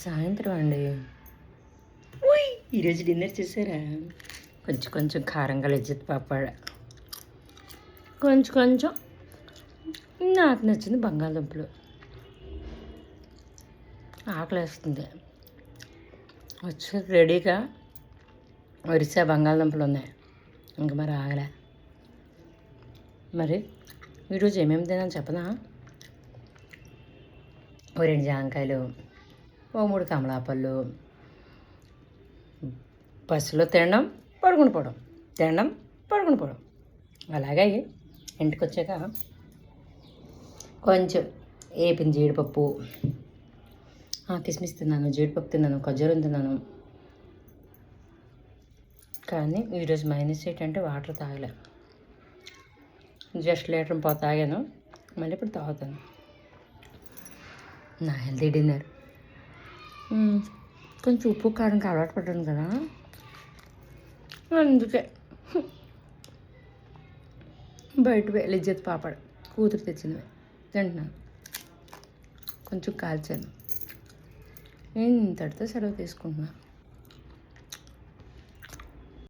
సాయంత్రం అండి. ఉయ్ ఈరోజు డిన్నర్ చేశారా? కొంచెం కొంచెం కారంగా లిజ్జత్ పాపడ, కొంచెం కొంచెం నాకు నచ్చింది బంగాళదుంపలు. ఆకలి వేస్తుంది. వచ్చి రెడీగా ఒరిస్సా బంగాళదుంపలు ఉన్నాయి. ఇంక మరి ఆగలే. మరి ఈరోజు ఏమేమి తినాలని చెప్పనా? ఓ 2 జాంకాయలు, ఓ 3 కమలాపళ్ళు, బస్సులో తినడం పడుకుని పోవడం, తినడం పడుకుని పోవడం. అలాగే ఇంటికి వచ్చాక కొంచెం ఏపిన జీడిపప్పు, కిస్మిస్ తిన్నాను, జీడిపప్పు తిన్నాను, ఖర్జూరం తిన్నాను. కానీ ఈరోజు మైనస్ ఏంటంటే వాటర్ తాగలే. జస్ట్ లీటర్ పావు తాగాను, మళ్ళీ ఇప్పుడు తాగుతాను. నా హెల్తీ డిన్నర్. కొంచెం ఉప్పు కారంకి అలవాటు పడ్డాను కదా, అందుకే బయట లిజ్జత్ పాపడ కూతురు తెచ్చినవి తింటున్నాను. కొంచెం కాల్చాను. ఇంతటితో సెలవు తీసుకుంటున్నాను.